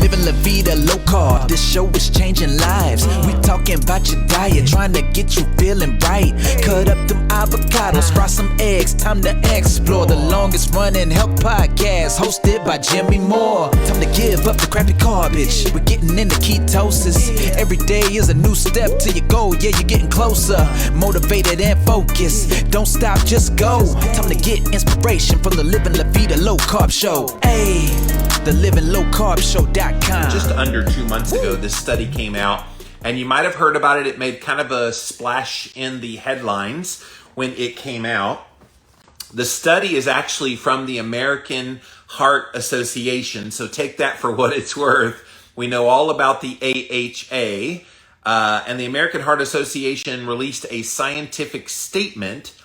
living la vida low carb. This show is changing lives. We talking about your diet, trying to get you feeling right. Cut up them avocados, fry some eggs, time to explore the longest running health podcast, hosted by Jimmy Moore. Time to give up the crappy garbage, we're getting into ketosis. Every day is a new step to your goal, yeah, you're getting closer. Motivated and focused, don't stop, just go. Time to get inspiration from the Living La Vida Low Carb Show. Hey, the livinglowcarbshow.com. Just under 2 months ago, this study came out, and you might have heard about it. It made kind of a splash in the headlines when it came out. The study is actually from the American Heart Association, so take that for what it's worth. We know all about the AHA, and the American Heart Association released a scientific statement,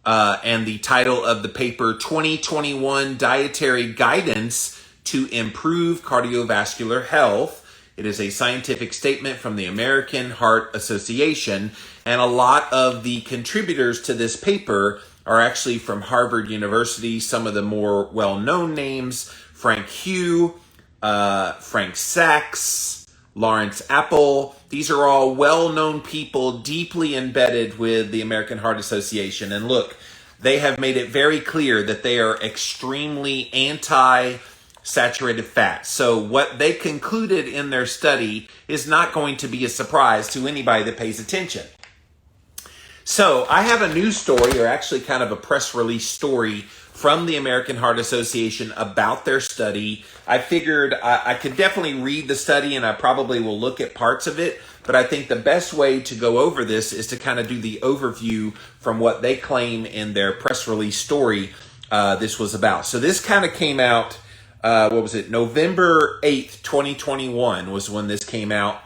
and the title of the paper, 2021 Dietary Guidance to Improve Cardiovascular Health. It is a scientific statement from the American Heart Association, and a lot of the contributors to this paper are actually from Harvard University. Some of the more well-known names: Frank Hugh, Frank Sachs, Lawrence Apple. These are all well-known people deeply embedded with the American Heart Association. And look, they have made it very clear that they are extremely anti-saturated fat. So what they concluded in their study is not going to be a surprise to anybody that pays attention. So I have a news story, or actually kind of a press release story, from the American Heart Association about their study. I figured I could definitely read the study, and I probably will look at parts of it, but I think the best way to go over this is to kind of do the overview from what they claim in their press release story this was about. So this kind of came out, November 8th, 2021 was when this came out.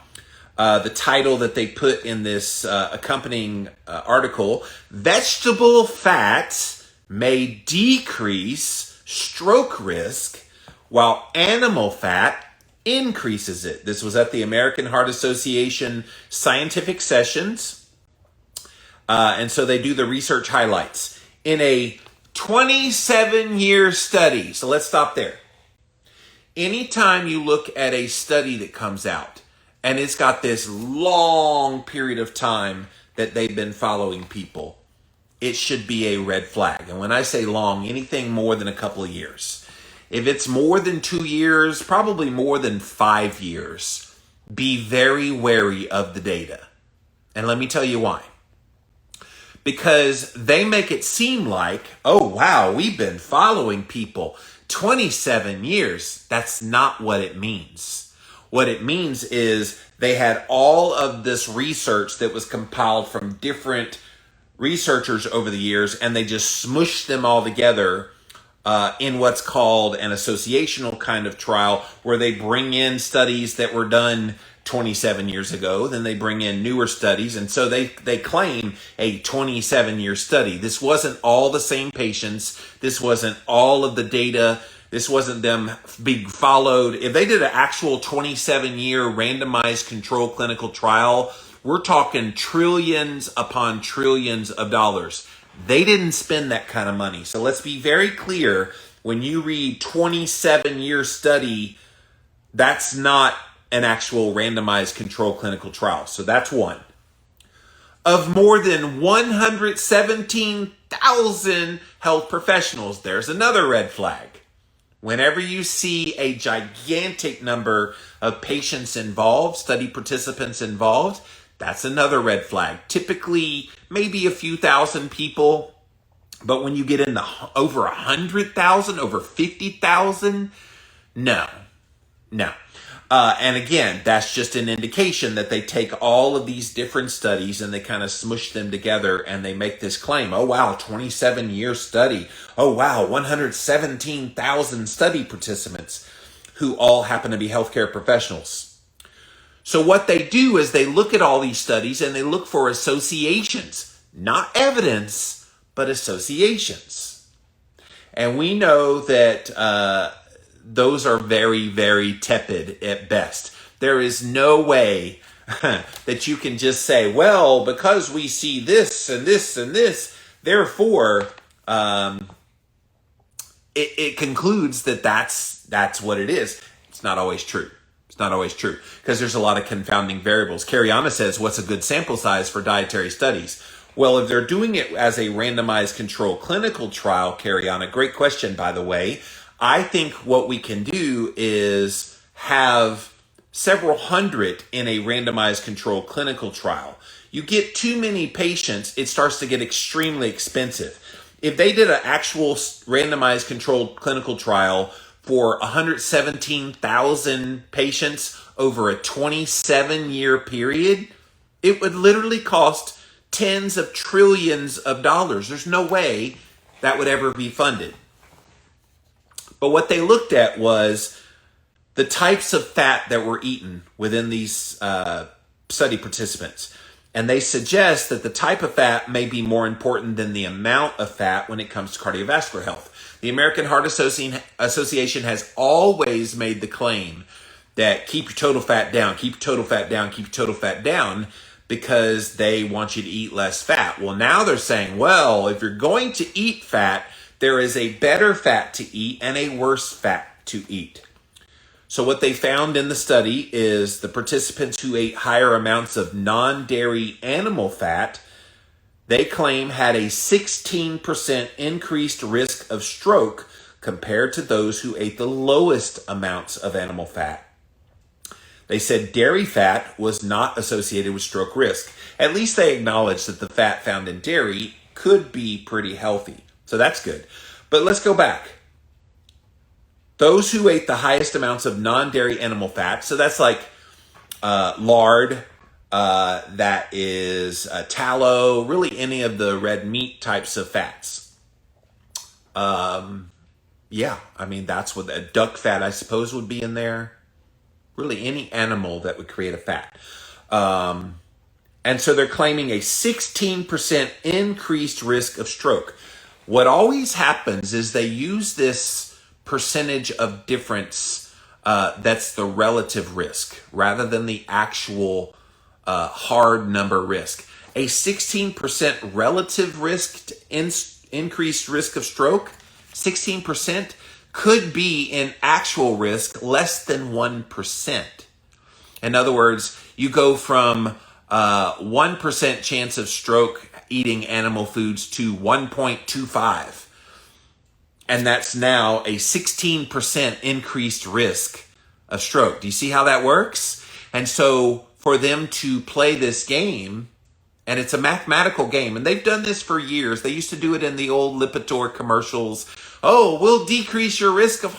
The title that they put in this accompanying article: vegetable fats may decrease stroke risk while animal fat increases it. This was at the American Heart Association scientific sessions. And so they do the research highlights. In a 27-year study, so let's stop there. Anytime you look at a study that comes out, and it's got this long period of time that they've been following people, it should be a red flag. And when I say long, anything more than a couple of years. If it's more than 2 years, probably more than 5 years, be very wary of the data. And let me tell you why. Because they make it seem like, oh wow, we've been following people 27 years. That's not what it means. What it means is they had all of this research that was compiled from different researchers over the years, and they just smushed them all together in what's called an associational kind of trial, where they bring in studies that were done 27 years ago, then they bring in newer studies, and so they claim a 27-year study. This wasn't all the same patients. This wasn't all of the data. This wasn't them being followed. If they did an actual 27-year randomized controlled clinical trial, we're talking trillions upon trillions of dollars. They didn't spend that kind of money. So let's be very clear. When you read 27-year study, that's not an actual randomized controlled clinical trial. So that's one. Of more than 117,000 health professionals, there's another red flag. Whenever you see a gigantic number of patients involved, study participants involved, that's another red flag. Typically, maybe a few thousand people, but when you get into over 100,000, over 50,000, no. And again, that's just an indication that they take all of these different studies and they kind of smush them together and they make this claim. Oh, wow, 27-year study. Oh, wow, 117,000 study participants who all happen to be healthcare professionals. So what they do is they look at all these studies and they look for associations, not evidence, but associations. And we know that those are very, very tepid at best. There is no way that you can just say, well, because we see this and this and this, therefore, it concludes that that's what it is. It's not always true. It's not always true because there's a lot of confounding variables. Cariana says, what's a good sample size for dietary studies? Well, if they're doing it as a randomized control clinical trial, Cariana, great question, by the way. I think what we can do is have several hundred in a randomized control clinical trial. You get too many patients, it starts to get extremely expensive. If they did an actual randomized controlled clinical trial for 117,000 patients over a 27-year period, it would literally cost tens of trillions of dollars. There's no way that would ever be funded. But what they looked at was the types of fat that were eaten within these study participants. And they suggest that the type of fat may be more important than the amount of fat when it comes to cardiovascular health. The American Heart Association has always made the claim that keep your total fat down, keep your total fat down, keep your total fat down, because they want you to eat less fat. Well, now they're saying, well, if you're going to eat fat, there is a better fat to eat and a worse fat to eat. So what they found in the study is the participants who ate higher amounts of non-dairy animal fat, they claim had a 16% increased risk of stroke compared to those who ate the lowest amounts of animal fat. They said dairy fat was not associated with stroke risk. At least they acknowledged that the fat found in dairy could be pretty healthy. So that's good. But let's go back. Those who ate the highest amounts of non-dairy animal fat, so that's like lard, that is tallow, really any of the red meat types of fats. Yeah, I mean, that's what duck fat, I suppose, would be in there. Really any animal that would create a fat. And so they're claiming a 16% increased risk of stroke. What always happens is they use this percentage of difference, that's the relative risk rather than the actual hard number risk. A 16% relative risk increased risk of stroke, 16% could be in actual risk less than 1%. In other words, you go from 1% chance of stroke eating animal foods to 1.25. And that's now a 16% increased risk of stroke. Do you see how that works? And so for them to play this game, and it's a mathematical game, and they've done this for years. They used to do it in the old Lipitor commercials. Oh, we'll decrease your risk of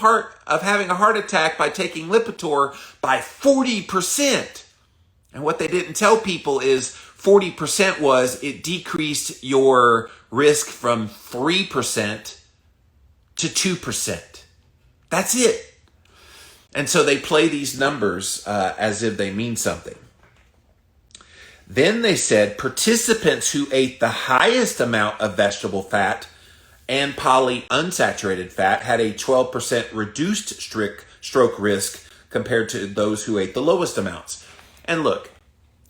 having a heart attack by taking Lipitor by 40%. And what they didn't tell people is 40% was it decreased your risk from 3% to 2%. That's it. And so they play these numbers as if they mean something. Then they said participants who ate the highest amount of vegetable fat and polyunsaturated fat had a 12% reduced stroke risk compared to those who ate the lowest amounts. And look,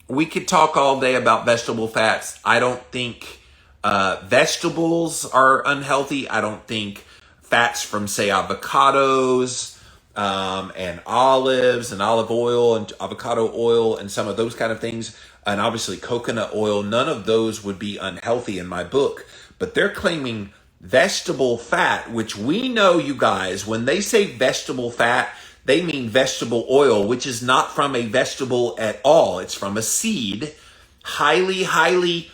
we could talk all day about vegetable fats. I don't think vegetables are unhealthy. I don't think fats from, say, avocados and olives and olive oil and avocado oil and some of those kind of things, and obviously coconut oil, none of those would be unhealthy in my book. But they're claiming vegetable fat, which we know, you guys, when they say vegetable fat, they mean vegetable oil, which is not from a vegetable at all. It's from a seed, highly, highly,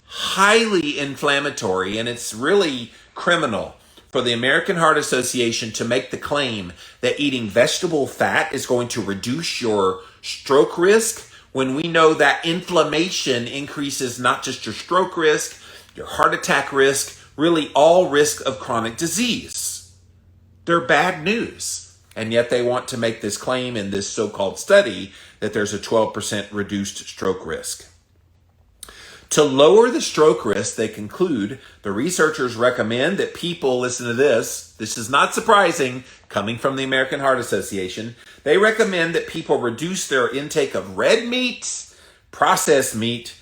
highly inflammatory, and it's really criminal for the American Heart Association to make the claim that eating vegetable fat is going to reduce your stroke risk, when we know that inflammation increases not just your stroke risk, your heart attack risk, really all risk of chronic disease. They're bad news. And yet they want to make this claim in this so-called study that there's a 12% reduced stroke risk. To lower the stroke risk, they conclude, the researchers recommend that people, listen to this is not surprising, coming from the American Heart Association, they recommend that people reduce their intake of red meats, processed meat,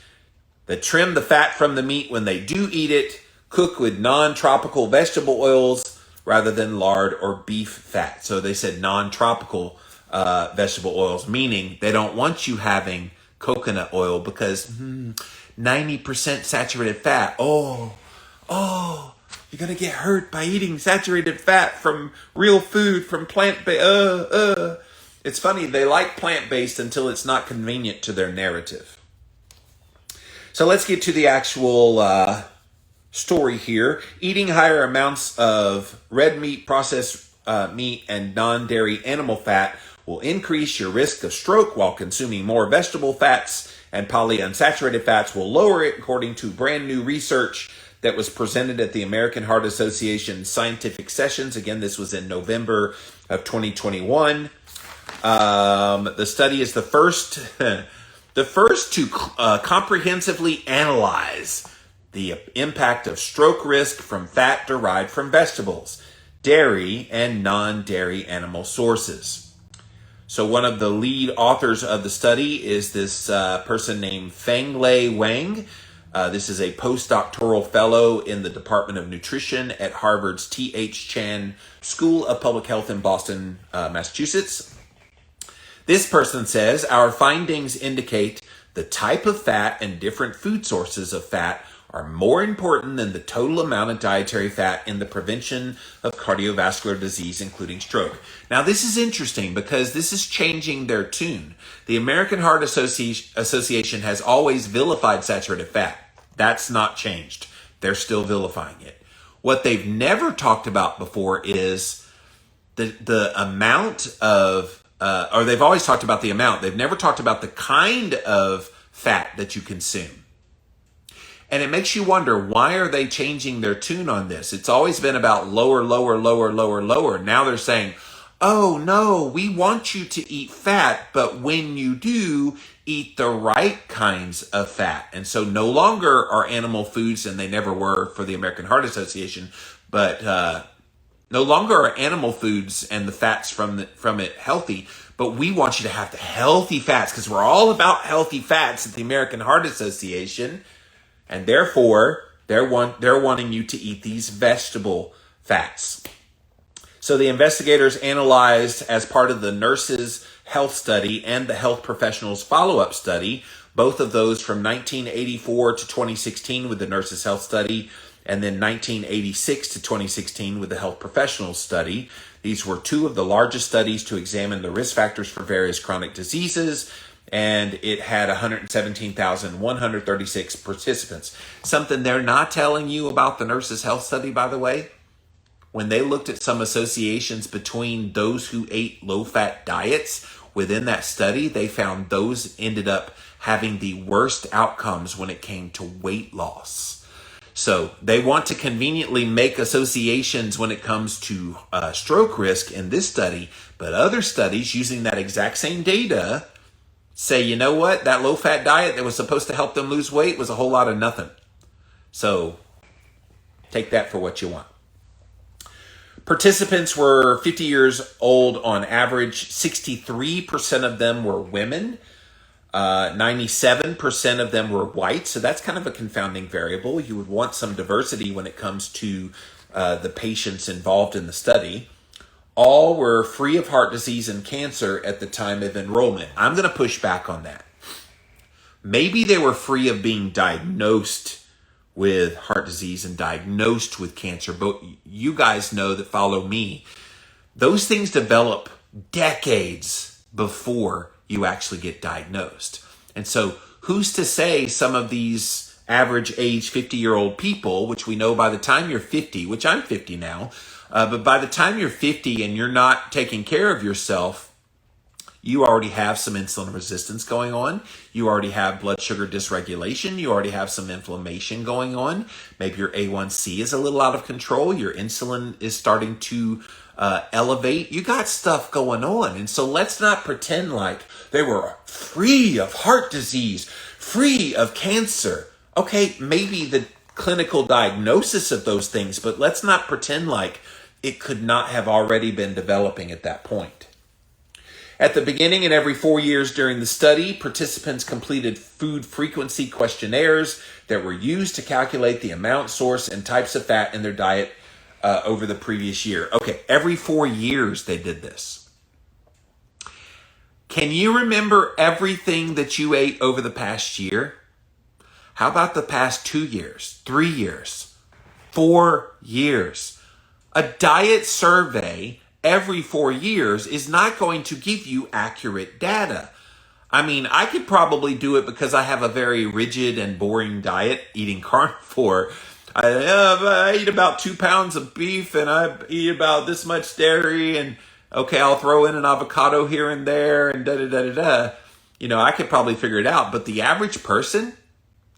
that trim the fat from the meat when they do eat it, cook with non-tropical vegetable oils rather than lard or beef fat. So they said non-tropical vegetable oils, meaning they don't want you having coconut oil because 90% saturated fat. Oh, you're going to get hurt by eating saturated fat from real food, from plant-based. It's funny, they like plant-based until it's not convenient to their narrative. So let's get to the actual story here. Eating higher amounts of red meat, processed meat, and non-dairy animal fat will increase your risk of stroke, while consuming more vegetable fats and polyunsaturated fats will lower it, according to brand new research that was presented at the American Heart Association Scientific Sessions. Again, this was in November of 2021. The study is the first to comprehensively analyze the impact of stroke risk from fat derived from vegetables, dairy, and non-dairy animal sources. So one of the lead authors of the study is this person named Feng-Lei Wang. This is a postdoctoral fellow in the Department of Nutrition at Harvard's T.H. Chan School of Public Health in Boston, Massachusetts. This person says, our findings indicate the type of fat and different food sources of fat are more important than the total amount of dietary fat in the prevention of cardiovascular disease, including stroke. Now, this is interesting because this is changing their tune. The American Heart Association has always vilified saturated fat. That's not changed. They're still vilifying it. What they've never talked about before is the amount of, or they've always talked about the amount. They've never talked about the kind of fat that you consume. And it makes you wonder, why are they changing their tune on this? It's always been about lower. Now they're saying, oh no, we want you to eat fat, but when you do, eat the right kinds of fat. And so no longer are animal foods, and they never were for the American Heart Association, but no longer are animal foods and the fats from it healthy, but we want you to have the healthy fats, because we're all about healthy fats at the American Heart Association. And therefore, they're wanting you to eat these vegetable fats. So the investigators analyzed, as part of the nurses' health study and the health professionals' follow-up study, both of those from 1984 to 2016 with the nurses' health study, and then 1986 to 2016 with the health professionals' study. These were two of the largest studies to examine the risk factors for various chronic diseases, and it had 117,136 participants. Something they're not telling you about the nurses' health study, by the way, when they looked at some associations between those who ate low-fat diets within that study, they found those ended up having the worst outcomes when it came to weight loss. So they want to conveniently make associations when it comes to stroke risk in this study, but other studies using that exact same data say, you know what, that low-fat diet that was supposed to help them lose weight was a whole lot of nothing. So take that for what you want. Participants were 50 years old on average. 63% of them were women. 97% of them were white. So that's kind of a confounding variable. You would want some diversity when it comes to the patients involved in the study. All were free of heart disease and cancer at the time of enrollment. I'm going to push back on that. Maybe they were free of being diagnosed with heart disease and diagnosed with cancer, but you guys know that follow me, those things develop decades before you actually get diagnosed. And so who's to say some of these average age 50-year-old people, which we know by the time you're 50, which I'm 50 now, but by the time you're 50 and you're not taking care of yourself, you already have some insulin resistance going on. You already have blood sugar dysregulation. You already have some inflammation going on. Maybe your A1C is a little out of control. Your insulin is starting to elevate. You got stuff going on. And so let's not pretend like they were free of heart disease, free of cancer. Okay, maybe the clinical diagnosis of those things, but let's not pretend like it could not have already been developing at that point. At the beginning and every 4 years during the study, participants completed food frequency questionnaires that were used to calculate the amount, source, and types of fat in their diet over the previous year. Okay, every 4 years they did this. Can you remember everything that you ate over the past year? How about the past 2 years, 3 years, 4 years? A diet survey every 4 years is not going to give you accurate data. I mean, I could probably do it because I have a very rigid and boring diet, eating carnivore. I eat about 2 pounds of beef and I eat about this much dairy, and okay, I'll throw in an avocado here and there and da-da-da-da-da. You know, I could probably figure it out, but the average person,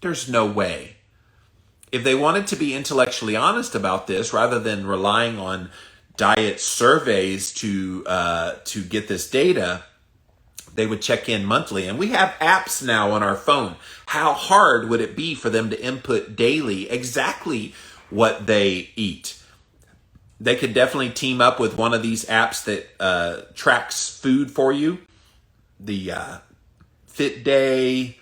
there's no way. If they wanted to be intellectually honest about this, rather than relying on diet surveys to get this data, they would check in monthly. And we have apps now on our phone. How hard would it be for them to input daily exactly what they eat? They could definitely team up with one of these apps that tracks food for you. The Fit Day,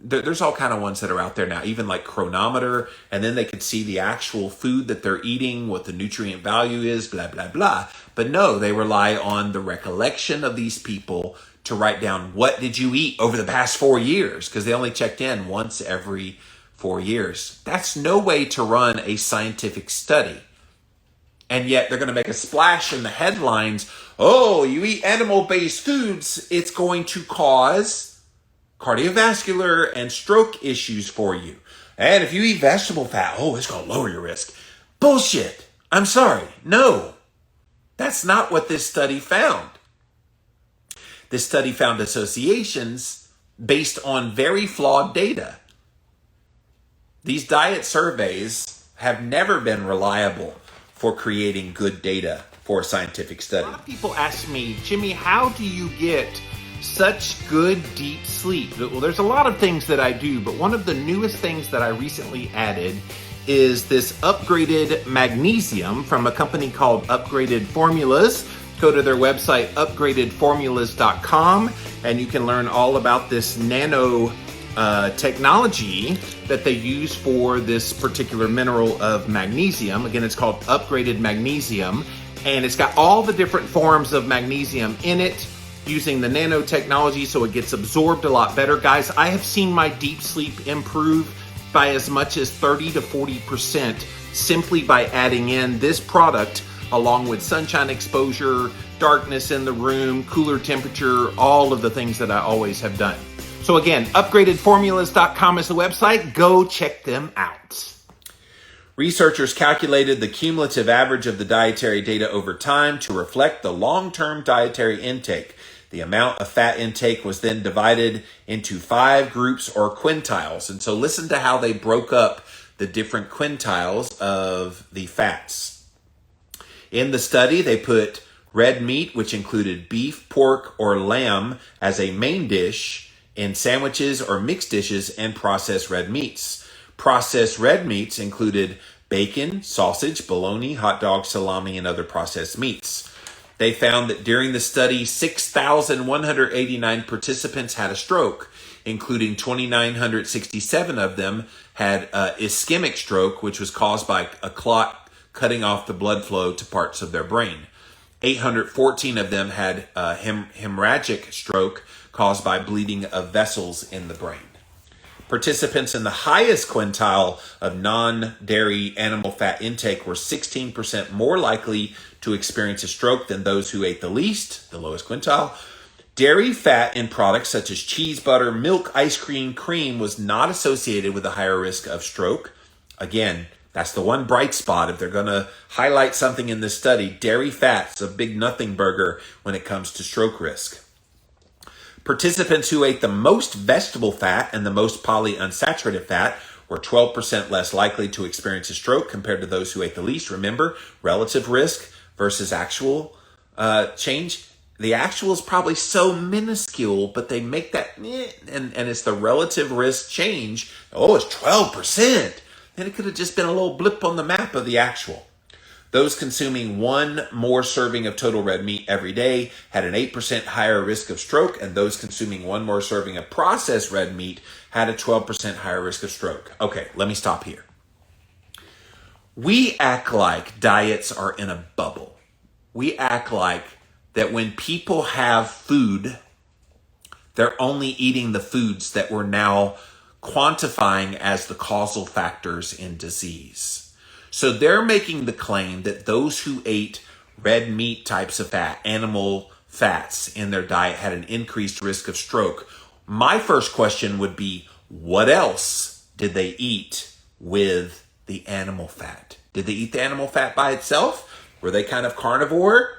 there's all kind of ones that are out there now, even like Chronometer, and then they could see the actual food that they're eating, what the nutrient value is, blah, blah, blah. But no, they rely on the recollection of these people to write down, what did you eat over the past 4 years? Because they only checked in once every 4 years. That's no way to run a scientific study. And yet they're going to make a splash in the headlines. Oh, you eat animal-based foods, it's going to cause cardiovascular and stroke issues for you. And if you eat vegetable fat, oh, it's going to lower your risk. Bullshit. I'm sorry. No, that's not what this study found. This study found associations based on very flawed data. These diet surveys have never been reliable for creating good data for a scientific study. A lot of people ask me, Jimmy, how do you get such good deep sleep? Well, there's a lot of things that I do, but one of the newest things that I recently added is this upgraded magnesium from a company called Upgraded Formulas. Go to their website, upgradedformulas.com, and you can learn all about this nano technology that they use for this particular mineral of magnesium. Again, it's called Upgraded Magnesium, and it's got all the different forms of magnesium in it, using the nanotechnology so it gets absorbed a lot better. Guys, I have seen my deep sleep improve by as much as 30 to 40% simply by adding in this product along with sunshine exposure, darkness in the room, cooler temperature, all of the things that I always have done. So again, upgradedformulas.com is the website. Go check them out. Researchers calculated the cumulative average of the dietary data over time to reflect the long-term dietary intake. The amount of fat intake was then divided into 5 groups or quintiles. And so listen to how they broke up the different quintiles of the fats. In the study, they put red meat, which included beef, pork, or lamb, as a main dish in sandwiches or mixed dishes, and processed red meats. Processed red meats included bacon, sausage, bologna, hot dog, salami, and other processed meats. They found that during the study, 6,189 participants had a stroke, including 2,967 of them had ischemic stroke, which was caused by a clot cutting off the blood flow to parts of their brain. 814 of them had hemorrhagic stroke caused by bleeding of vessels in the brain. Participants in the highest quintile of non-dairy animal fat intake were 16% more likely to experience a stroke than those who ate the least, the lowest quintile. Dairy fat in products such as cheese, butter, milk, ice cream, cream was not associated with a higher risk of stroke. Again, that's the one bright spot. If they're going to highlight something in this study, dairy fat's a big nothing burger when it comes to stroke risk. Participants who ate the most vegetable fat and the most polyunsaturated fat were 12% less likely to experience a stroke compared to those who ate the least. Remember, relative risk versus actual change. The actual is probably so minuscule, but they make that, and it's the relative risk change. Oh, it's 12%. And it could have just been a little blip on the map of the actual. Those consuming one more serving of total red meat every day had an 8% higher risk of stroke, and those consuming one more serving of processed red meat had a 12% higher risk of stroke. Okay, let me stop here. We act like diets are in a bubble. We act like that when people have food, they're only eating the foods that we're now quantifying as the causal factors in disease. So they're making the claim that those who ate red meat types of fat, animal fats in their diet, had an increased risk of stroke. My first question would be, what else did they eat with the animal fat? Did they eat the animal fat by itself? Were they kind of carnivore?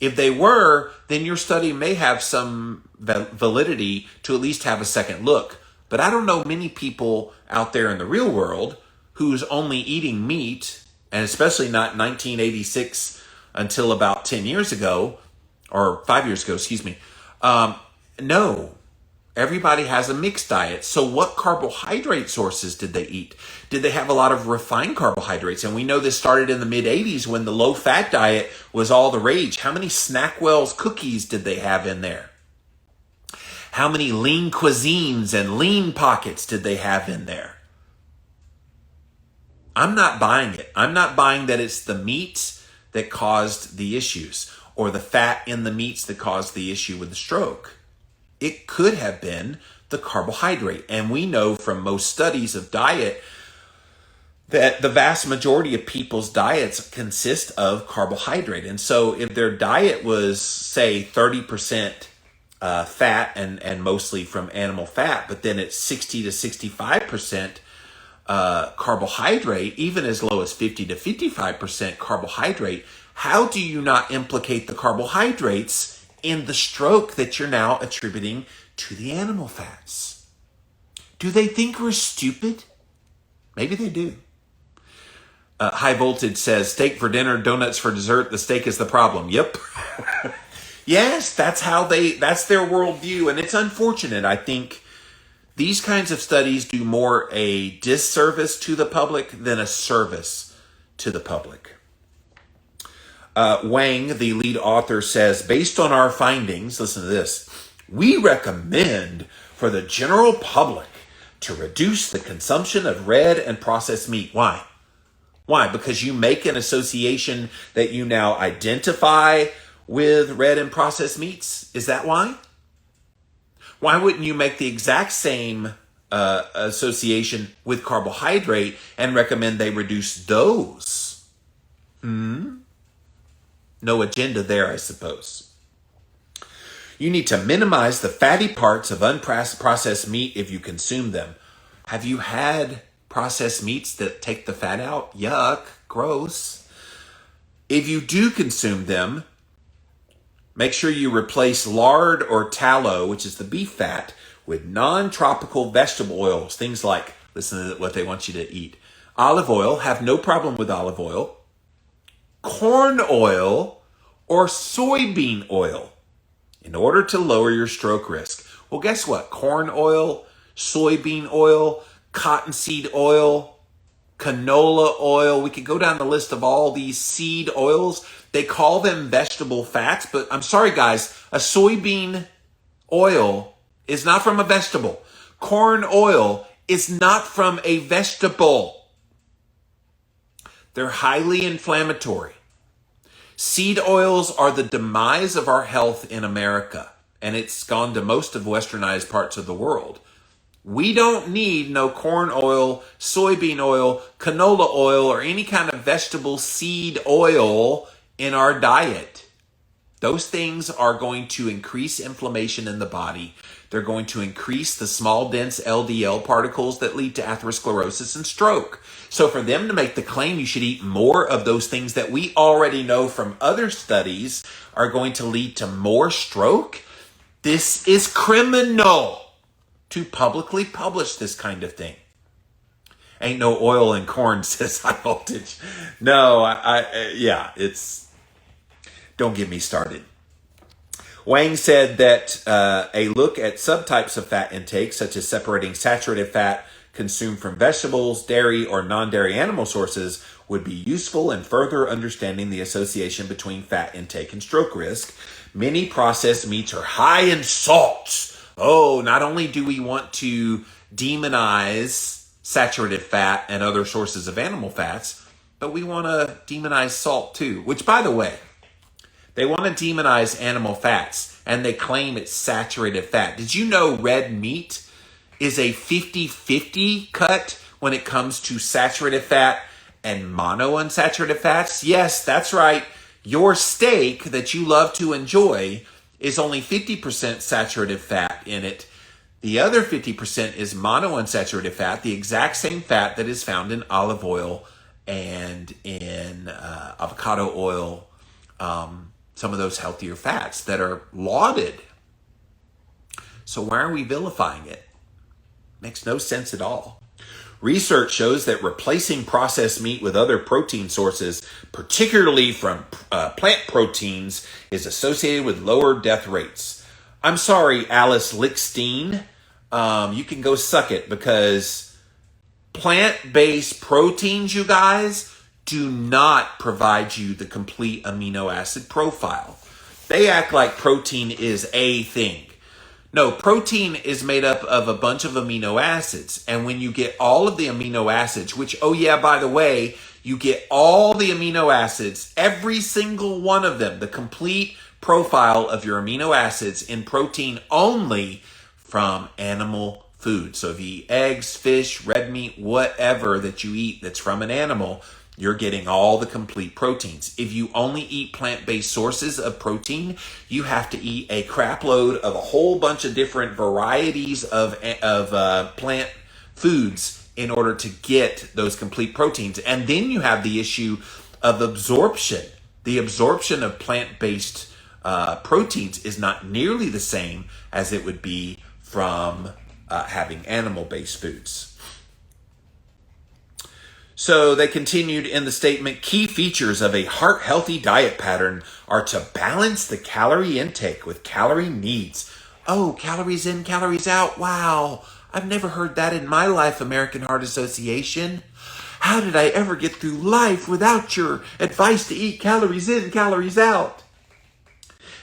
If they were, then your study may have some validity to at least have a second look. But I don't know many people out there in the real world who's only eating meat, and especially not 1986 until about 10 years ago, or 5 years ago, excuse me. No, everybody has a mixed diet. So what carbohydrate sources did they eat? Did they have a lot of refined carbohydrates? And we know this started in the mid-'80s when the low-fat diet was all the rage. How many Snackwell's cookies did they have in there? How many lean cuisines and lean pockets did they have in there? I'm not buying it. I'm not buying that it's the meats that caused the issues or the fat in the meats that caused the issue with the stroke. It could have been the carbohydrate. And we know from most studies of diet that the vast majority of people's diets consist of carbohydrate. And so if their diet was, say, 30% fat and mostly from animal fat, but then it's 60 to 65% carbohydrate, even as low as 50 to 55% carbohydrate, how do you not implicate the carbohydrates in the stroke that you're now attributing to the animal fats? Do they think we're stupid? Maybe they do. High Voltage says, steak for dinner, donuts for dessert, the steak is the problem. Yep. Yes, that's their worldview. And it's unfortunate. I think these kinds of studies do more a disservice to the public than a service to the public. Wang, the lead author, says, based on our findings, listen to this, we recommend for the general public to reduce the consumption of red and processed meat. Why? Why? Because you make an association that you now identify with red and processed meats? Is that why? Why wouldn't you make the exact same association with carbohydrate and recommend they reduce those? No agenda there, I suppose. You need to minimize the fatty parts of unprocessed meat if you consume them. Have you had processed meats that take the fat out? Yuck, gross. If you do consume them, make sure you replace lard or tallow, which is the beef fat, with non-tropical vegetable oils. Things like, listen to what they want you to eat. Olive oil, have no problem with olive oil. Corn oil or soybean oil in order to lower your stroke risk. Well, guess what? Corn oil, soybean oil, cottonseed oil, canola oil. We could go down the list of all these seed oils. They call them vegetable fats, but I'm sorry, guys, a soybean oil is not from a vegetable. Corn oil is not from a vegetable. They're highly inflammatory. Seed oils are the demise of our health in America, and it's gone to most of westernized parts of the world. We don't need no corn oil, soybean oil, canola oil, or any kind of vegetable seed oil in our diet. Those things are going to increase inflammation in the body. They're going to increase the small, dense LDL particles that lead to atherosclerosis and stroke. So for them to make the claim you should eat more of those things that we already know from other studies are going to lead to more stroke, this is criminal to publicly publish this kind of thing. Ain't no oil in corn, says High Voltage. No, don't get me started. Wang said that a look at subtypes of fat intake, such as separating saturated fat consumed from vegetables, dairy, or non-dairy animal sources, would be useful in further understanding the association between fat intake and stroke risk. Many processed meats are high in salts. Oh, not only do we want to demonize saturated fat and other sources of animal fats, but we want to demonize salt too, which, by the way, They want to demonize animal fats, and they claim it's saturated fat. Did you know red meat is a 50-50 cut when it comes to saturated fat and monounsaturated fats? Yes, that's right. Your steak that you love to enjoy is only 50% saturated fat in it. The other 50% is monounsaturated fat, the exact same fat that is found in olive oil and in avocado oil, some of those healthier fats that are lauded. So why are we vilifying it? Makes no sense at all. Research shows that replacing processed meat with other protein sources, particularly from plant proteins, is associated with lower death rates. I'm sorry, Alice Lickstein. You can go suck it, because plant-based proteins, you guys, do not provide you the complete amino acid profile. They act like protein is a thing. No, protein is made up of a bunch of amino acids. And when you get all of the amino acids, which, oh yeah, by the way, you get all the amino acids, every single one of them, the complete profile of your amino acids in protein only from animal food. So if you eat eggs, fish, red meat, whatever that you eat that's from an animal, you're getting all the complete proteins. If you only eat plant-based sources of protein, you have to eat a crap load of a whole bunch of different varieties of plant foods in order to get those complete proteins. And then you have the issue of absorption. The absorption of plant-based proteins is not nearly the same as it would be from having animal-based foods. So they continued in the statement, key features of a heart-healthy diet pattern are to balance the calorie intake with calorie needs. Oh, calories in, calories out. Wow. I've never heard that in my life, American Heart Association. How did I ever get through life without your advice to eat calories in, calories out?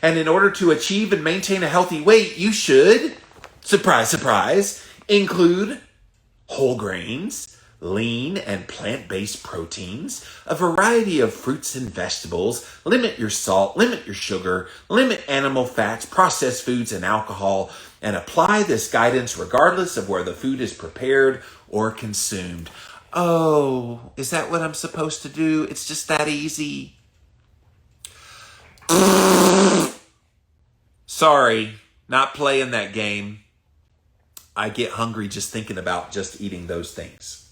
And in order to achieve and maintain a healthy weight, you should, surprise, surprise, include whole grains, lean and plant-based proteins, a variety of fruits and vegetables, limit your salt, limit your sugar, limit animal fats, processed foods, and alcohol, and apply this guidance regardless of where the food is prepared or consumed. Oh, is that what I'm supposed to do? It's just that easy. Sorry, not playing that game. I get hungry just thinking about just eating those things.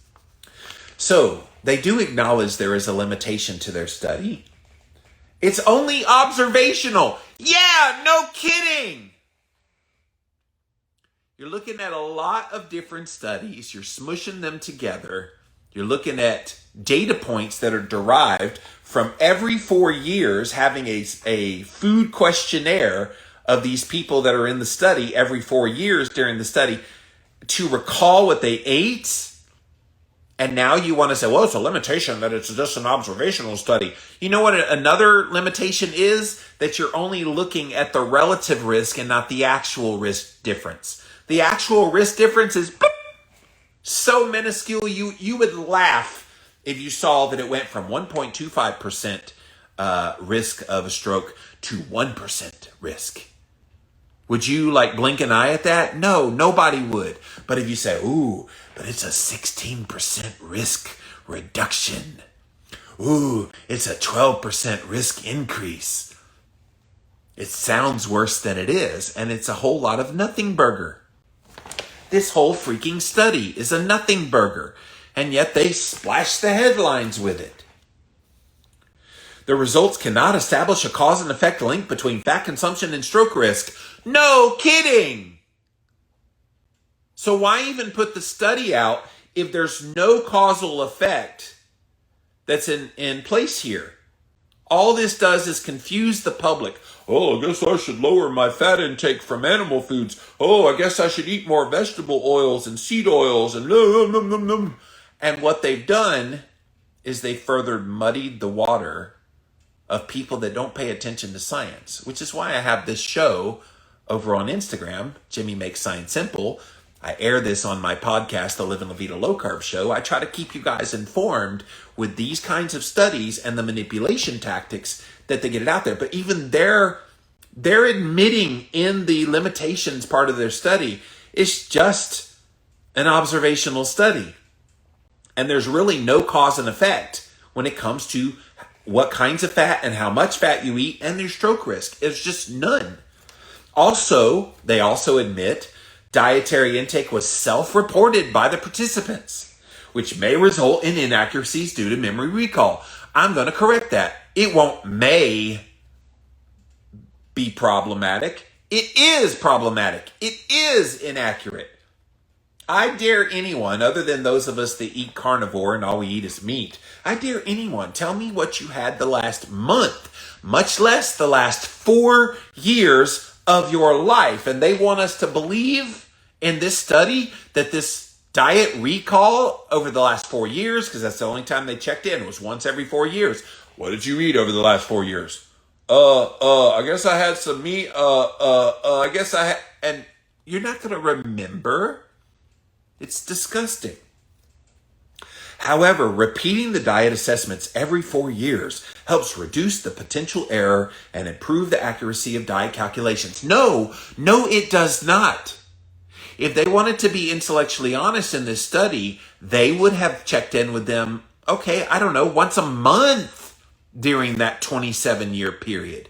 So, they do acknowledge there is a limitation to their study. It's only observational. Yeah, no kidding. You're looking at a lot of different studies. You're smushing them together. You're looking at data points that are derived from every 4 years having a food questionnaire of these people that are in the study every 4 years during the study to recall what they ate. And now you want to say, well, it's a limitation that it's just an observational study. You know what another limitation is? That you're only looking at the relative risk and not the actual risk difference. The actual risk difference is so minuscule, you would laugh if you saw that it went from 1.25% risk of a stroke to 1% risk. Would you blink an eye at that? No, nobody would. But if you say, ooh, but it's a 16% risk reduction. Ooh, it's a 12% risk increase. It sounds worse than it is, and it's a whole lot of nothing burger. This whole freaking study is a nothing burger, and yet they splash the headlines with it. The results cannot establish a cause and effect link between fat consumption and stroke risk. No kidding! So why even put the study out if there's no causal effect that's in place here? All this does is confuse the public. Oh, I guess I should lower my fat intake from animal foods. Oh, I guess I should eat more vegetable oils and seed oils and And what they've done is they further muddied the water of people that don't pay attention to science, which is why I have this show over on Instagram, Jimmy Makes Science Simple. I air this on my podcast, The Living La Vida Low Carb Show. I try to keep you guys informed with these kinds of studies and the manipulation tactics that they get it out there. But even they're admitting in the limitations part of their study, it's just an observational study. And there's really no cause and effect when it comes to what kinds of fat and how much fat you eat and their stroke risk. It's just none. Also, they also admit dietary intake was self-reported by the participants, which may result in inaccuracies due to memory recall. I'm going to correct that. It won't may be problematic. It is problematic. It is inaccurate. I dare anyone, other than those of us that eat carnivore and all we eat is meat, I dare anyone, tell me what you had the last month, much less the last 4 years of your life. And they want us to believe in this study that this diet recall over the last 4 years, because that's the only time they checked in, was once every 4 years. What did you eat over the last 4 years? I guess I had some meat. I guess I had, and you're not going to remember. It's disgusting. However, repeating the diet assessments every 4 years helps reduce the potential error and improve the accuracy of diet calculations. No, it does not. If they wanted to be intellectually honest in this study, they would have checked in with them, okay, I don't know, once a month during that 27-year period.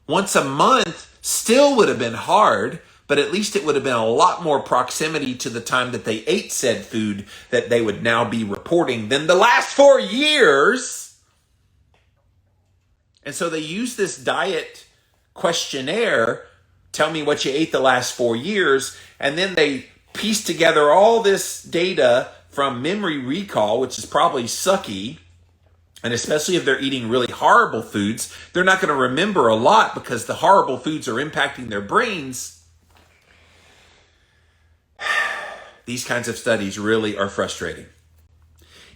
Once a month still would have been hard, but at least it would have been a lot more proximity to the time that they ate said food that they would now be reporting than the last 4 years. And so they use this diet questionnaire, tell me what you ate the last 4 years, and then they piece together all this data from memory recall, which is probably sucky. And especially if they're eating really horrible foods, they're not going to remember a lot because the horrible foods are impacting their brains. These kinds of studies really are frustrating.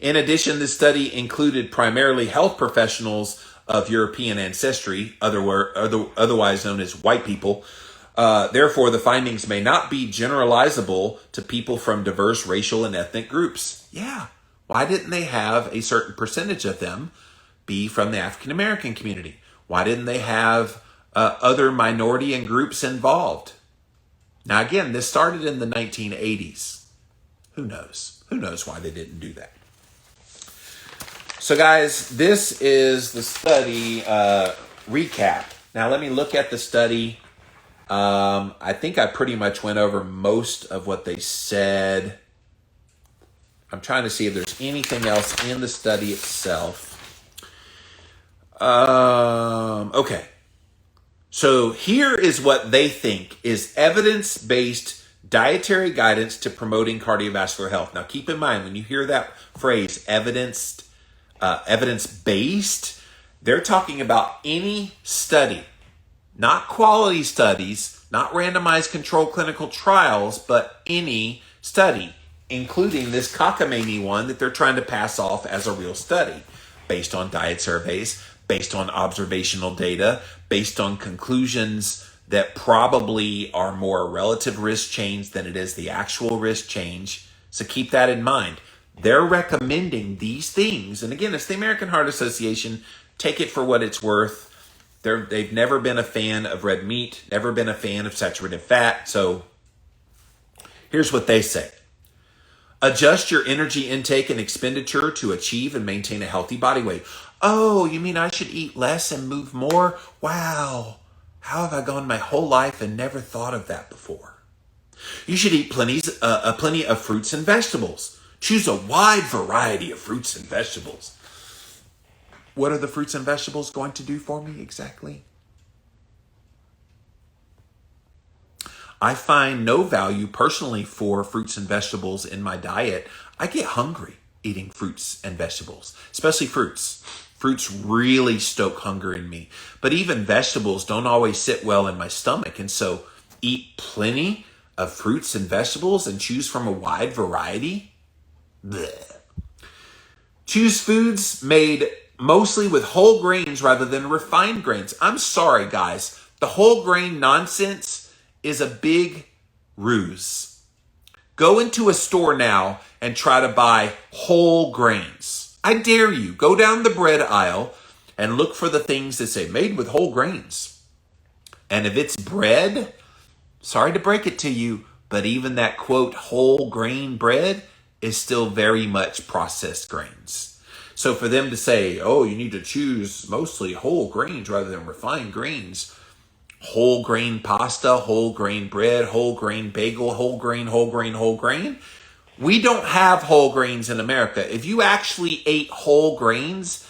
In addition, this study included primarily health professionals of European ancestry, otherwise known as white people. Therefore, the findings may not be generalizable to people from diverse racial and ethnic groups. Yeah, why didn't they have a certain percentage of them be from the African American community? Why didn't they have other minority and groups involved? Now, again, this started in the 1980s. Who knows? Who knows why they didn't do that? So, guys, this is the study recap. Now, let me look at the study. I think I pretty much went over most of what they said. I'm trying to see if there's anything else in the study itself. Okay. So here is what they think is evidence-based dietary guidance to promoting cardiovascular health. Now, keep in mind, when you hear that phrase, evidence-based, they're talking about any study, not quality studies, not randomized controlled clinical trials, but any study, including this cockamamie one that they're trying to pass off as a real study, based on diet surveys, based on observational data, based on conclusions that probably are more a relative risk change than it is the actual risk change. So keep that in mind. They're recommending these things. And again, it's the American Heart Association. Take it for what it's worth. They've never been a fan of red meat, never been a fan of saturated fat. So here's what they say. Adjust your energy intake and expenditure to achieve and maintain a healthy body weight. Oh, you mean I should eat less and move more? Wow. How have I gone my whole life and never thought of that before? You should eat plenty of fruits and vegetables. Choose a wide variety of fruits and vegetables. What are the fruits and vegetables going to do for me exactly? I find no value personally for fruits and vegetables in my diet. I get hungry eating fruits and vegetables, especially fruits. Fruits really stoke hunger in me. But even vegetables don't always sit well in my stomach. And so eat plenty of fruits and vegetables and choose from a wide variety. Blech. Choose foods made mostly with whole grains rather than refined grains. I'm sorry, guys. The whole grain nonsense is a big ruse. Go into a store now and try to buy whole grains. I dare you, go down the bread aisle and look for the things that say made with whole grains. And if it's bread, sorry to break it to you, but even that quote whole grain bread is still very much processed grains. So for them to say, oh, you need to choose mostly whole grains rather than refined grains, whole grain pasta, whole grain bread, whole grain bagel, whole grain, whole grain, whole grain. We don't have whole grains in America. If you actually ate whole grains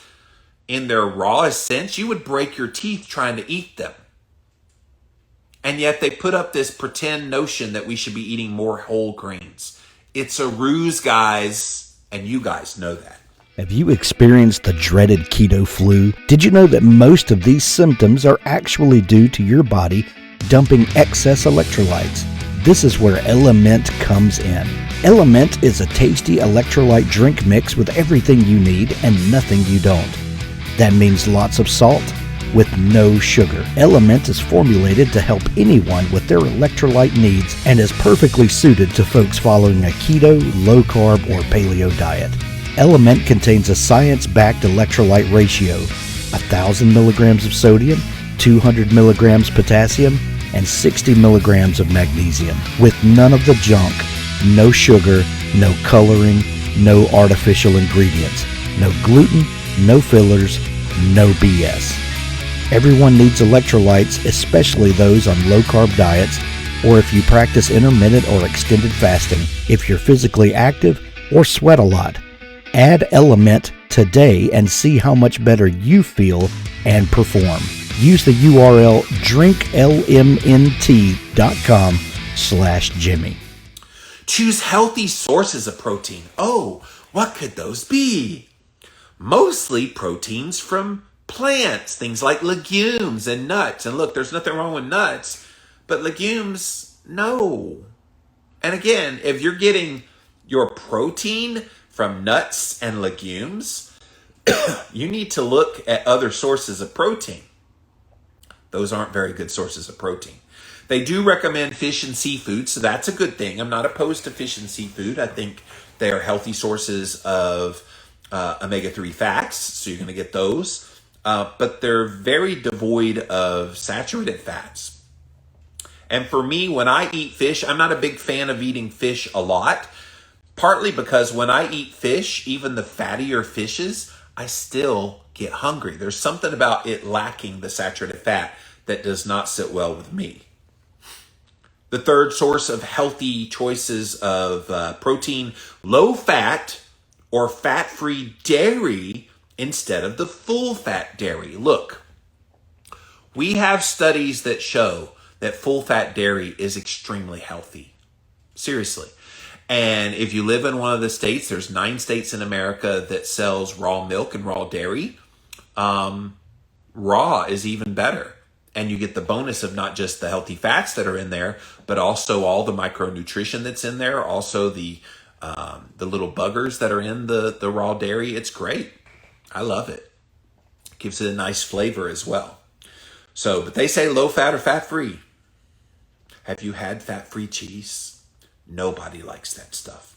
in their rawest sense, you would break your teeth trying to eat them. And yet they put up this pretend notion that we should be eating more whole grains. It's a ruse, guys, and you guys know that. Have you experienced the dreaded keto flu? Did you know that most of these symptoms are actually due to your body dumping excess electrolytes? This is where Element comes in. Element is a tasty electrolyte drink mix with everything you need and nothing you don't. That means lots of salt with no sugar. Element is formulated to help anyone with their electrolyte needs and is perfectly suited to folks following a keto, low-carb, or paleo diet. Element contains a science-backed electrolyte ratio, 1,000 milligrams of sodium, 200 milligrams potassium, and 60 milligrams of magnesium, with none of the junk, no sugar, no coloring, no artificial ingredients, no gluten, no fillers, no BS. Everyone needs electrolytes, especially those on low-carb diets, or if you practice intermittent or extended fasting, if you're physically active, or sweat a lot. Add Element today and see how much better you feel and perform. Use the URL drinklmnt.com/Jimmy. Choose healthy sources of protein. Oh, what could those be? Mostly proteins from plants, things like legumes and nuts. And look, there's nothing wrong with nuts, but legumes, no. And again, if you're getting your protein from nuts and legumes, you need to look at other sources of protein. Those aren't very good sources of protein. They do recommend fish and seafood, so that's a good thing. I'm not opposed to fish and seafood. I think they are healthy sources of omega-3 fats, so you're going to get those. But they're very devoid of saturated fats. And for me, when I eat fish, I'm not a big fan of eating fish a lot, partly because when I eat fish, even the fattier fishes, I still get hungry. There's something about it lacking the saturated fat that does not sit well with me. The third source of healthy choices of protein, low fat or fat-free dairy instead of the full-fat dairy. Look, we have studies that show that full-fat dairy is extremely healthy. Seriously. And if you live in one of the states, there's 9 states in America that sells raw milk and raw dairy. Raw is even better. And you get the bonus of not just the healthy fats that are in there, but also all the micronutrition that's in there. Also the little buggers that are in the raw dairy. It's great. I love it. Gives it a nice flavor as well. So, but they say low fat or fat free. Have you had fat-free cheese? Nobody likes that stuff.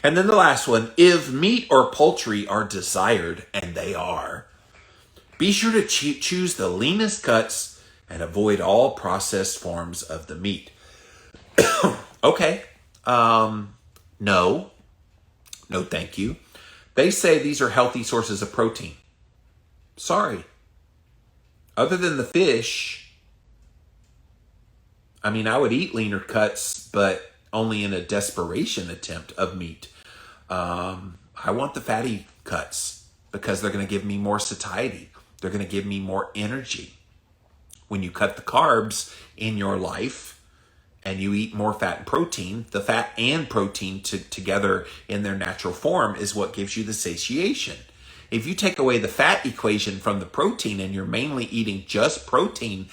And then the last one, if meat or poultry are desired, and they are, be sure to choose the leanest cuts and avoid all processed forms of the meat. Okay. No, thank you. They say these are healthy sources of protein. Sorry. Other than the fish, I mean, I would eat leaner cuts, but only in a desperation attempt of meat. I want the fatty cuts because they're going to give me more satiety. They're going to give me more energy. When you cut the carbs in your life and you eat more fat and protein, the fat and protein together in their natural form is what gives you the satiation. If you take away the fat equation from the protein and you're mainly eating just protein,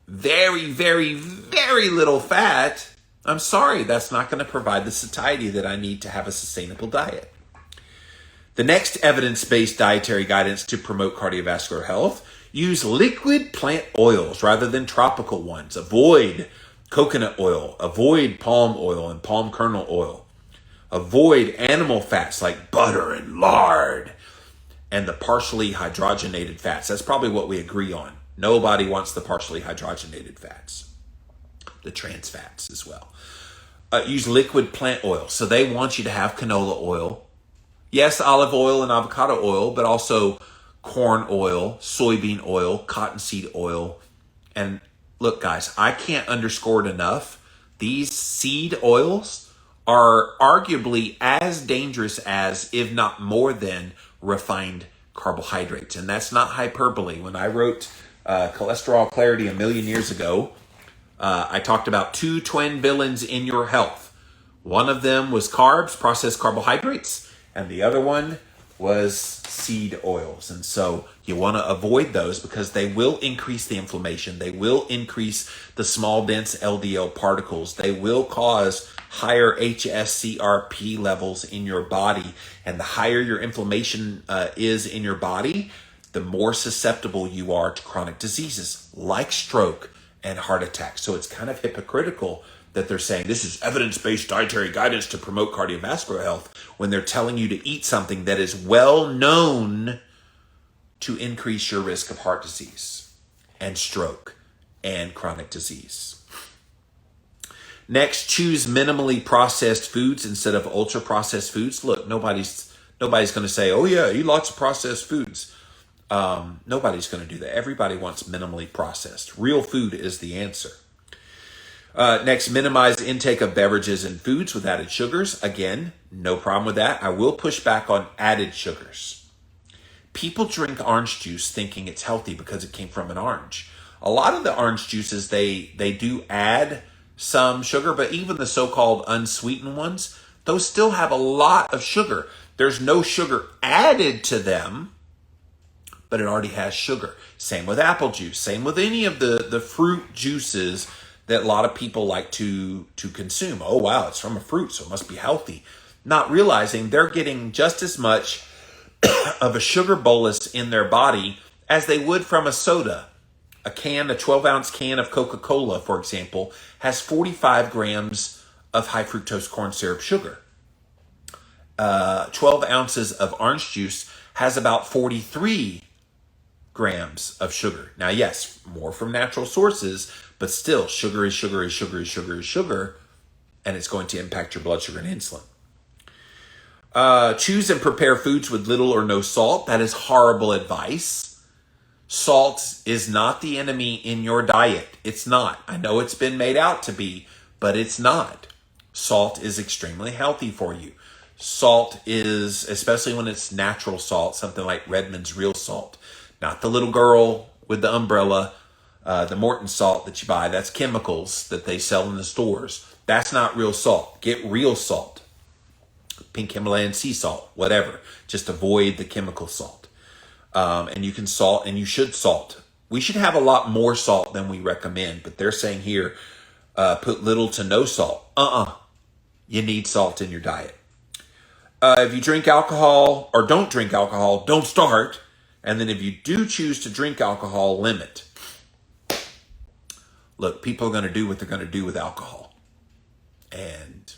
very, very, very little fat, I'm sorry, that's not going to provide the satiety that I need to have a sustainable diet. The next evidence-based dietary guidance to promote cardiovascular health: use liquid plant oils rather than tropical ones. Avoid coconut oil. Avoid palm oil and palm kernel oil. Avoid animal fats like butter and lard. and the partially hydrogenated fats. That's probably what we agree on. Nobody wants the partially hydrogenated fats, the trans fats as well. Use liquid plant oil. So they want you to have canola oil. Yes, olive oil and avocado oil, but also corn oil, soybean oil, cottonseed oil. And look, guys, I can't underscore it enough. These seed oils are arguably as dangerous as, if not more than, refined carbohydrates. And that's not hyperbole. When I wrote Cholesterol Clarity a million years ago, I talked about 2 twin villains in your health. One of them was carbs, processed carbohydrates, and the other one was seed oils. And so you want to avoid those because they will increase the inflammation. They will increase the small, dense LDL particles. They will cause higher HSCRP levels in your body. And the higher your inflammation is in your body, the more susceptible you are to chronic diseases like stroke and heart attack. So it's kind of hypocritical that they're saying this is evidence-based dietary guidance to promote cardiovascular health when they're telling you to eat something that is well known to increase your risk of heart disease and stroke and chronic disease. Next, choose minimally processed foods instead of ultra-processed foods. Look, nobody's going to say, oh yeah, eat lots of processed foods. Nobody's going to do that. Everybody wants minimally processed. Real food is the answer. Next, minimize intake of beverages and foods with added sugars. Again, no problem with that. I will push back on added sugars. People drink orange juice thinking it's healthy because it came from an orange. A lot of the orange juices, they do add some sugar, but even the so-called unsweetened ones, those still have a lot of sugar. There's no sugar added to them, but it already has sugar. Same with apple juice. Same with any of the fruit juices that a lot of people like to consume. Oh, wow, it's from a fruit, so it must be healthy. Not realizing they're getting just as much of a sugar bolus in their body as they would from a soda. A 12-ounce can of Coca-Cola, for example, has 45 grams of high fructose corn syrup sugar. 12 ounces of orange juice has about 43 grams of sugar. Now, yes, more from natural sources, but still, sugar is sugar is sugar is sugar is sugar, and it's going to impact your blood sugar and insulin. Choose and prepare foods with little or no salt. That is horrible advice. Salt is not the enemy in your diet. It's not. I know it's been made out to be, but it's not. Salt is extremely healthy for you. Salt is, especially when it's natural salt, something like Redmond's real salt. Not the little girl with the umbrella, the Morton salt that you buy. That's chemicals that they sell in the stores. That's not real salt. Get real salt. Pink Himalayan sea salt, whatever. Just avoid the chemical salt. And you can salt and you should salt. We should have a lot more salt than we recommend, but they're saying here, put little to no salt. You need salt in your diet. If you drink alcohol or don't drink alcohol, don't start. And then if you do choose to drink alcohol, limit. Look, people are going to do what they're going to do with alcohol. And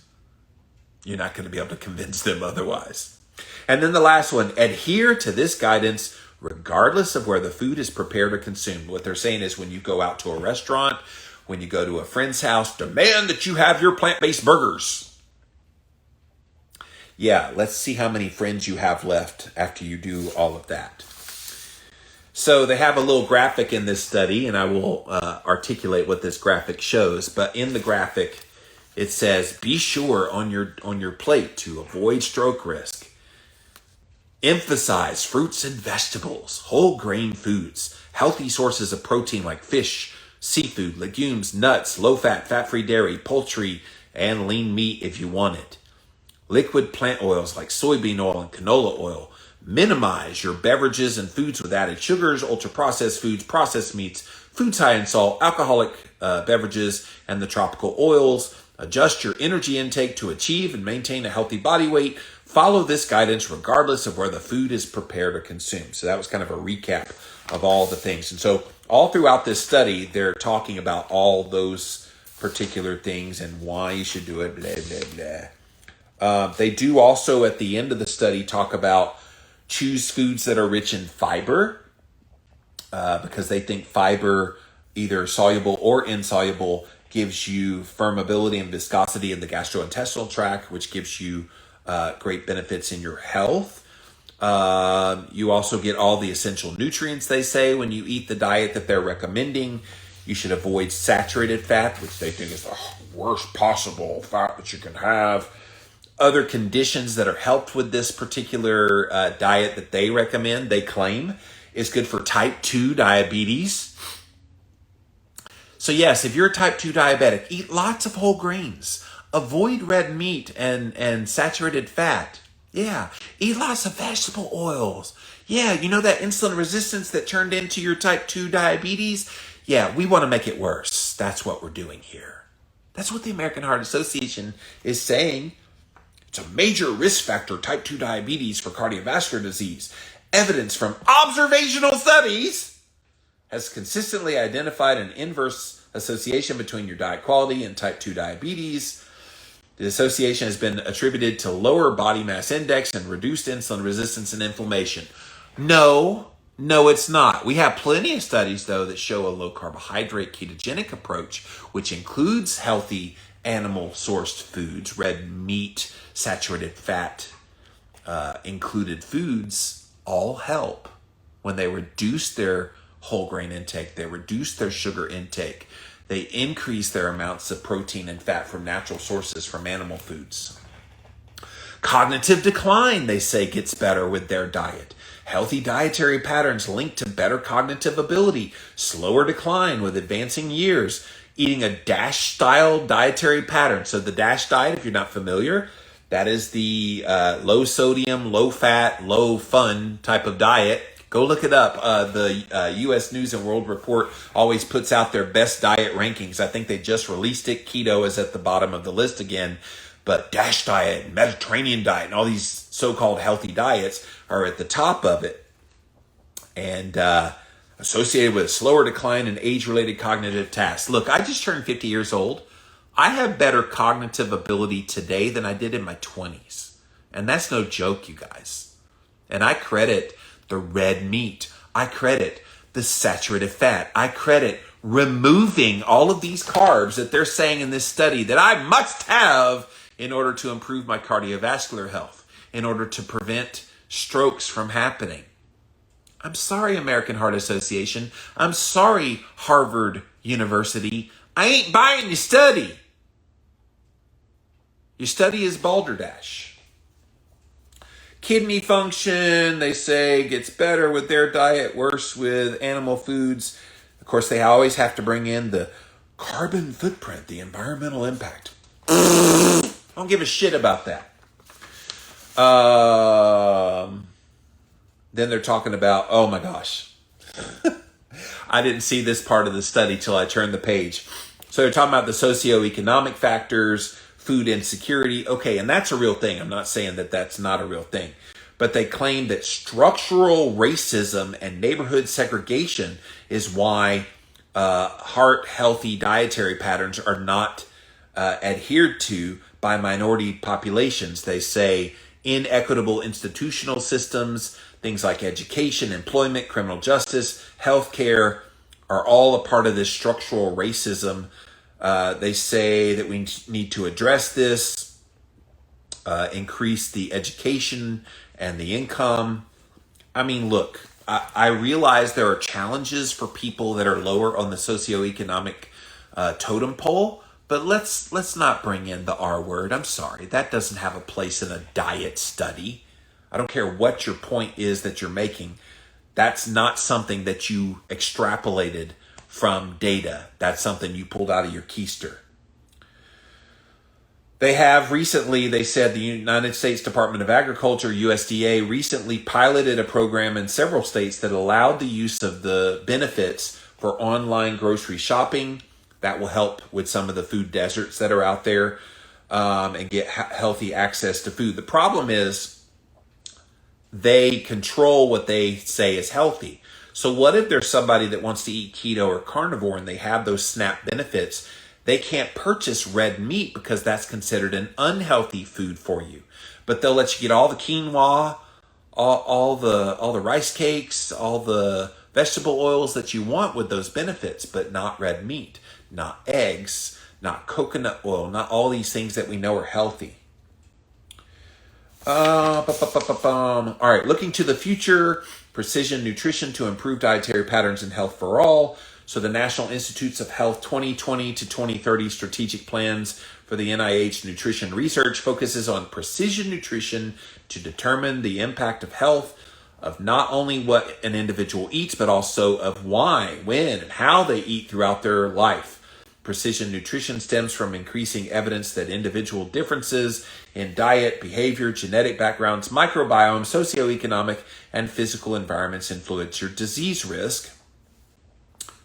you're not going to be able to convince them otherwise. And then the last one, adhere to this guidance regardless of where the food is prepared or consumed. What they're saying is when you go out to a restaurant, when you go to a friend's house, demand that you have your plant-based burgers. Yeah, let's see how many friends you have left after you do all of that. So they have a little graphic in this study, and I will articulate what this graphic shows. But in the graphic, it says, be sure on your plate to avoid stroke risk. Emphasize fruits and vegetables, whole grain foods, healthy sources of protein like fish, seafood, legumes, nuts, low-fat, fat-free dairy, poultry, and lean meat if you want it. Liquid plant oils like soybean oil and canola oil. Minimize your beverages and foods with added sugars, ultra-processed foods, processed meats, foods high in salt, alcoholic beverages, and the tropical oils. Adjust your energy intake to achieve and maintain a healthy body weight. Follow this guidance regardless of where the food is prepared or consumed. So that was kind of a recap of all the things. And so all throughout this study, they're talking about all those particular things and why you should do it, blah, blah, blah. They do also at the end of the study talk about choose foods that are rich in fiber because they think fiber, either soluble or insoluble, gives you firmability and viscosity in the gastrointestinal tract, which gives you great benefits in your health. You also get all the essential nutrients, they say, when you eat the diet that they're recommending. You should avoid saturated fat, which they think is the worst possible fat that you can have. Other conditions that are helped with this particular diet that they recommend, they claim, is good for type 2 diabetes. So yes, if you're a type 2 diabetic, eat lots of whole grains. Avoid red meat and saturated fat. Yeah, eat lots of vegetable oils. Yeah, you know that insulin resistance that turned into your type 2 diabetes? Yeah, we want to make it worse. That's what we're doing here. That's what the American Heart Association is saying. It's a major risk factor, type 2 diabetes, for cardiovascular disease. Evidence from observational studies has consistently identified an inverse association between your diet quality and type 2 diabetes. The association has been attributed to lower body mass index and reduced insulin resistance and inflammation. No, it's not. We have plenty of studies, though, that show a low carbohydrate ketogenic approach, which includes healthy animal-sourced foods, red meat, saturated fat, included foods, all help when they reduce their whole grain intake, they reduce their sugar intake, they increase their amounts of protein and fat from natural sources from animal foods. Cognitive decline, they say, gets better with their diet. Healthy dietary patterns linked to better cognitive ability, slower decline with advancing years. Eating a DASH-style dietary pattern. So the DASH diet, if you're not familiar, that is the low sodium, low fat, low fun type of diet. Go look it up. The U.S. News and World Report always puts out their best diet rankings. I think they just released it. Keto is at the bottom of the list again. But DASH diet, Mediterranean diet, and all these so-called healthy diets are at the top of it. And associated with a slower decline in age-related cognitive tasks. Look, I just turned 50 years old. I have better cognitive ability today than I did in my 20s. And that's no joke, you guys. And I credit the red meat. I credit the saturated fat. I credit removing all of these carbs that they're saying in this study that I must have in order to improve my cardiovascular health, in order to prevent strokes from happening. I'm sorry, American Heart Association. I'm sorry, Harvard University. I ain't buying your study. Your study is balderdash. Kidney function, they say, gets better with their diet, worse with animal foods. Of course, they always have to bring in the carbon footprint, the environmental impact. I don't give a shit about that. Then they're talking about, oh my gosh. I didn't see this part of the study till I turned the page. So they're talking about the socioeconomic factors, food insecurity. Okay, and that's a real thing. I'm not saying that that's not a real thing. But they claim that structural racism and neighborhood segregation is why heart-healthy dietary patterns are not adhered to by minority populations. They say inequitable institutional systems, things like education, employment, criminal justice, healthcare are all a part of this structural racism. They say that we need to address this, increase the education and the income. I mean, look, I realize there are challenges for people that are lower on the socioeconomic totem pole, but let's not bring in the R word. I'm sorry. That doesn't have a place in a diet study. I don't care what your point is that you're making. That's not something that you extrapolated from data. That's something you pulled out of your keister. They have recently, they said the United States Department of Agriculture, USDA, recently piloted a program in several states that allowed the use of the benefits for online grocery shopping. That will help with some of the food deserts that are out there and get healthy access to food. The problem is they control what they say is healthy. So what if there's somebody that wants to eat keto or carnivore and they have those SNAP benefits? They can't purchase red meat because that's considered an unhealthy food for you. But they'll let you get all the quinoa, all the rice cakes, all the vegetable oils that you want with those benefits, but not red meat, not eggs, not coconut oil, not all these things that we know are healthy. All right, looking to the future, precision nutrition to improve dietary patterns and health for all. So the National Institutes of Health 2020 to 2030 strategic plans for the NIH nutrition research focuses on precision nutrition to determine the impact of health of not only what an individual eats, but also of why, when, and how they eat throughout their life. Precision nutrition stems from increasing evidence that individual differences in diet, behavior, genetic backgrounds, microbiome, socioeconomic, and physical environments influence your disease risk.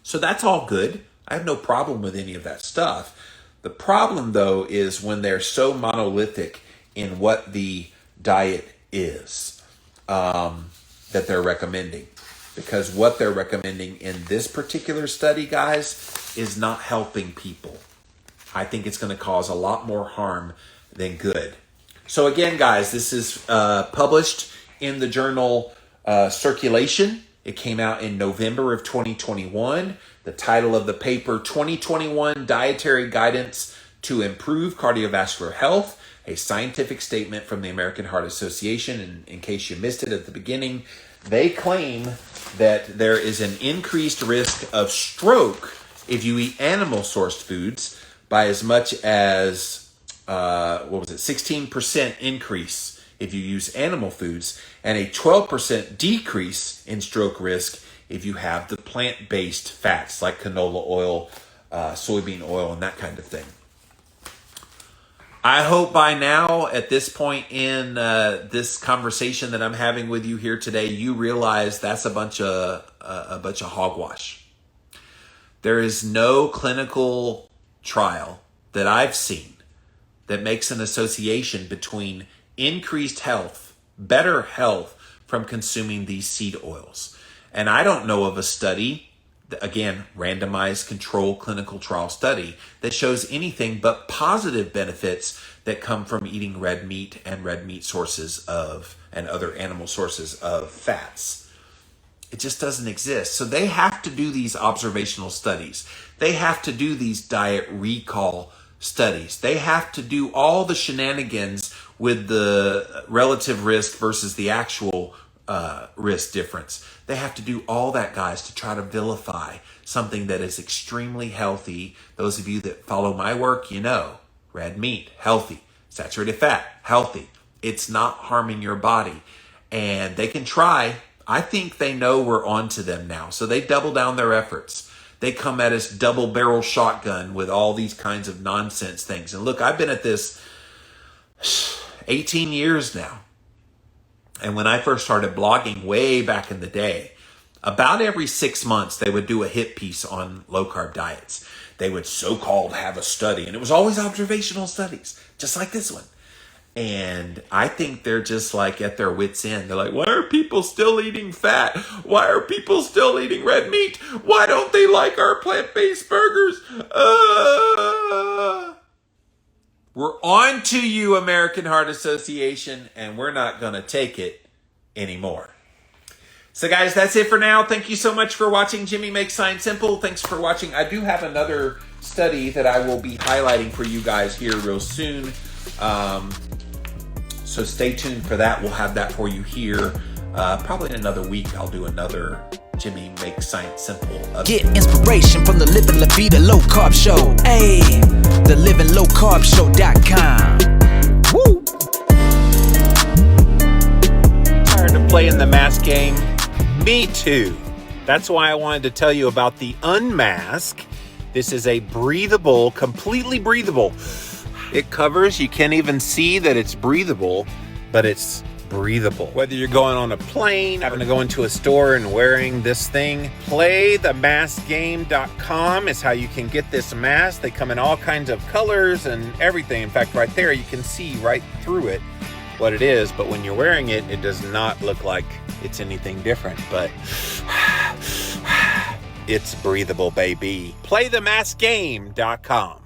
So that's all good. I have no problem with any of that stuff. The problem, though, is when they're so monolithic in what the diet is that they're recommending. Because what they're recommending in this particular study, guys, is not helping people. I think it's going to cause a lot more harm than good. So again, guys, this is published in the journal Circulation. It came out in November of 2021. The title of the paper, 2021 Dietary Guidance to Improve Cardiovascular Health, a scientific statement from the American Heart Association. And in case you missed it at the beginning, they claim that there is an increased risk of stroke if you eat animal-sourced foods by as much as, 16% increase if you use animal foods, and a 12% decrease in stroke risk if you have the plant-based fats like canola oil, soybean oil, and that kind of thing. I hope by now, at this point in this conversation that I'm having with you here today, you realize that's a bunch of hogwash. There is no clinical trial that I've seen that makes an association between increased health, better health from consuming these seed oils. And I don't know of a study, again, randomized control clinical trial study, that shows anything but positive benefits that come from eating red meat and red meat sources of, and other animal sources of fats. It just doesn't exist. So they have to do these observational studies. They have to do these diet recall studies. They have to do all the shenanigans with the relative risk versus the actual risk difference. They have to do all that, guys, to try to vilify something that is extremely healthy. Those of you that follow my work, you know, red meat, healthy. Saturated fat, healthy. It's not harming your body. And they can try. I think they know we're on to them now. So they double down their efforts. They come at us double barrel shotgun with all these kinds of nonsense things. And look, I've been at this 18 years now. And when I first started blogging way back in the day, about every 6 months, they would do a hit piece on low-carb diets. They would so-called have a study, and it was always observational studies, just like this one. And I think they're just like at their wits' end. They're like, why are people still eating fat? Why are people still eating red meat? Why don't they like our plant-based burgers? We're on to you, American Heart Association, and we're not going to take it anymore. So guys, that's it for now. Thank you so much for watching Jimmy Makes Science Simple. Thanks for watching. I do have another study that I will be highlighting for you guys here real soon. So stay tuned for that. We'll have that for you here. Probably in another week, I'll do another Jimmy Makes Science Simple. Get inspiration from the Living La Vida Low Carb Show. Hey, the livinglowcarbshow.com. Woo! Tired of playing the mask game? Me too. That's why I wanted to tell you about the Unmask. This is a breathable, completely breathable. It covers, you can't even see that it's breathable, but it's breathable. Whether you're going on a plane, having to go into a store and wearing this thing, playthemaskgame.com is how you can get this mask. They come in all kinds of colors and everything. In fact, right there, you can see right through it what it is, but when you're wearing it, it does not look like it's anything different, but it's breathable, baby. Playthemaskgame.com.